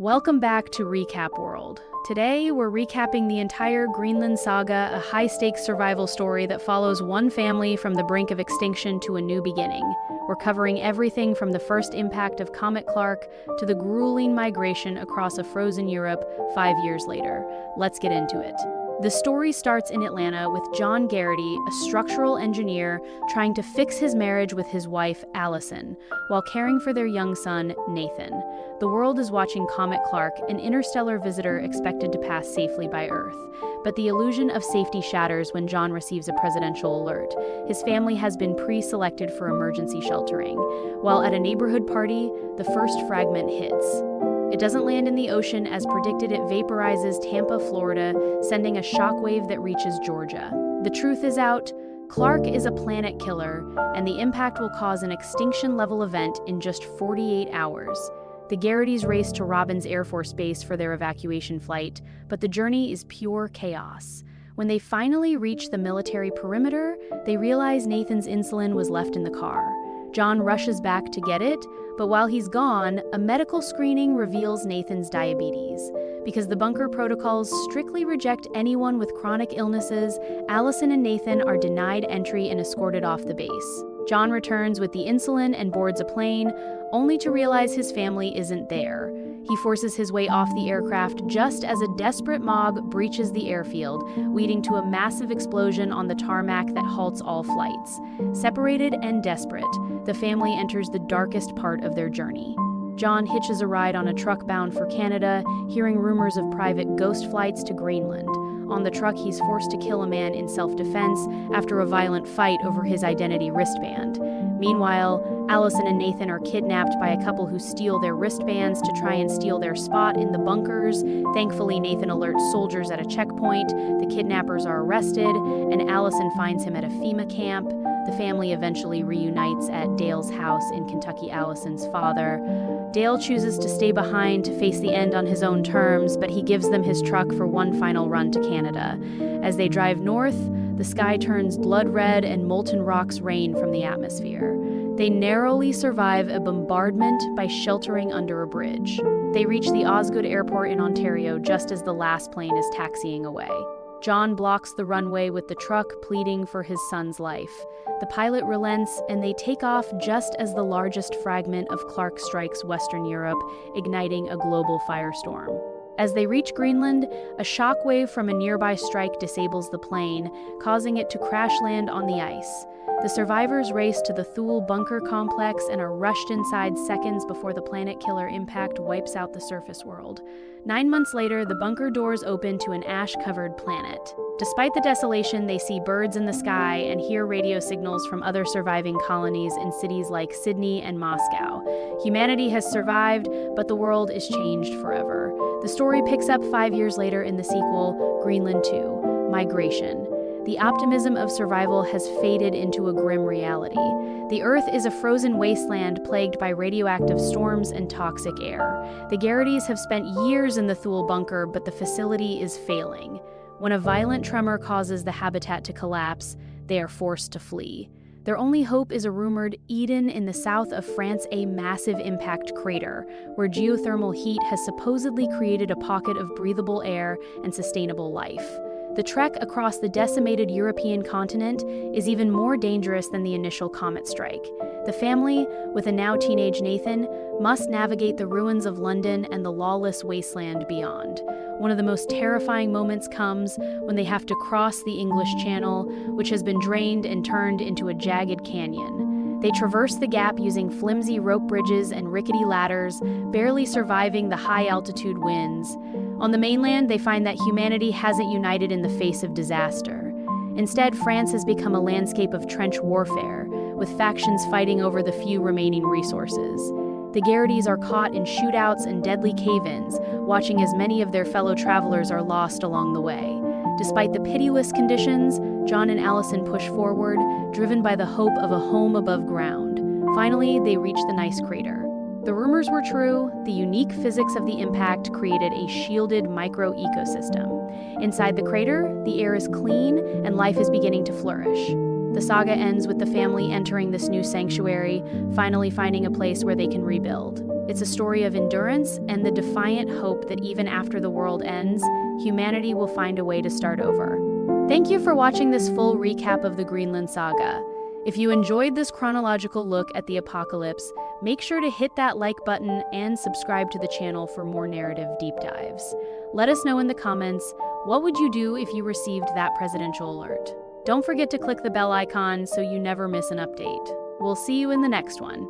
Welcome back to Recap World. Today, we're recapping the entire Greenland saga, a high-stakes survival story that follows one family from the brink of extinction to a new beginning. We're covering everything from the first impact of Comet Clarke to the grueling migration across a frozen Europe 5 years later. Let's get into it. The story starts in Atlanta with John Garrity, a structural engineer, trying to fix his marriage with his wife, Allison, while caring for their young son, Nathan. The world is watching Comet Clarke, an interstellar visitor expected to pass safely by Earth. But the illusion of safety shatters when John receives a presidential alert. His family has been pre-selected for emergency sheltering. While at a neighborhood party, the first fragment hits. It doesn't land in the ocean as predicted. It vaporizes Tampa, Florida, sending a shockwave that reaches Georgia. The truth is out. Clarke is a planet killer, and the impact will cause an extinction-level event in just 48 hours. The Garritys race to Robins Air Force Base for their evacuation flight, but the journey is pure chaos. When they finally reach the military perimeter, they realize Nathan's insulin was left in the car. John rushes back to get it, but while he's gone, a medical screening reveals Nathan's diabetes. Because the bunker protocols strictly reject anyone with chronic illnesses, Allison and Nathan are denied entry and escorted off the base. John returns with the insulin and boards a plane, only to realize his family isn't there. He forces his way off the aircraft just as a desperate mob breaches the airfield, leading to a massive explosion on the tarmac that halts all flights. Separated and desperate, the family enters the darkest part of their journey. John hitches a ride on a truck bound for Canada, hearing rumors of private ghost flights to Greenland. On the truck, he's forced to kill a man in self-defense after a violent fight over his identity wristband. Meanwhile, Allison and Nathan are kidnapped by a couple who steal their wristbands to try and steal their spot in the bunkers. Thankfully, Nathan alerts soldiers at a checkpoint, the kidnappers are arrested, and Allison finds him at a FEMA camp. The family eventually reunites at Dale's house in Kentucky. Allison's father. Dale chooses to stay behind to face the end on his own terms, but he gives them his truck for one final run to Canada. As they drive north, the sky turns blood red and molten rocks rain from the atmosphere. They narrowly survive a bombardment by sheltering under a bridge. They reach the Osgood Airport in Ontario just as the last plane is taxiing away. John blocks the runway with the truck, pleading for his son's life. The pilot relents, and they take off just as the largest fragment of Clarke strikes Western Europe, igniting a global firestorm. As they reach Greenland, a shockwave from a nearby strike disables the plane, causing it to crash land on the ice. The survivors race to the Thule bunker complex and are rushed inside seconds before the planet killer impact wipes out the surface world. 9 months later, the bunker doors open to an ash-covered planet. Despite the desolation, they see birds in the sky and hear radio signals from other surviving colonies in cities like Sydney and Moscow. Humanity has survived, but the world is changed forever. The story picks up 5 years later in the sequel, Greenland 2, Migration. The optimism of survival has faded into a grim reality. The Earth is a frozen wasteland plagued by radioactive storms and toxic air. The Garritys have spent years in the Thule bunker, but the facility is failing. When a violent tremor causes the habitat to collapse, they are forced to flee. Their only hope is a rumored Eden in the south of France, a massive impact crater, where geothermal heat has supposedly created a pocket of breathable air and sustainable life. The trek across the decimated European continent is even more dangerous than the initial comet strike. The family, with a now teenage Nathan, must navigate the ruins of London and the lawless wasteland beyond. One of the most terrifying moments comes when they have to cross the English Channel, which has been drained and turned into a jagged canyon. They traverse the gap using flimsy rope bridges and rickety ladders, barely surviving the high-altitude winds. On the mainland, they find that humanity hasn't united in the face of disaster. Instead, France has become a landscape of trench warfare, with factions fighting over the few remaining resources. The Garritys are caught in shootouts and deadly cave-ins, watching as many of their fellow travelers are lost along the way. Despite the pitiless conditions, John and Allison push forward, driven by the hope of a home above ground. Finally, they reach the nice crater. The rumors were true. The unique physics of the impact created a shielded micro-ecosystem. Inside the crater, the air is clean and life is beginning to flourish. The saga ends with the family entering this new sanctuary, finally finding a place where they can rebuild. It's a story of endurance and the defiant hope that even after the world ends, humanity will find a way to start over. Thank you for watching this full recap of the Greenland saga. If you enjoyed this chronological look at the apocalypse, make sure to hit that like button and subscribe to the channel for more narrative deep dives. Let us know in the comments, what would you do if you received that presidential alert? Don't forget to click the bell icon so you never miss an update. We'll see you in the next one.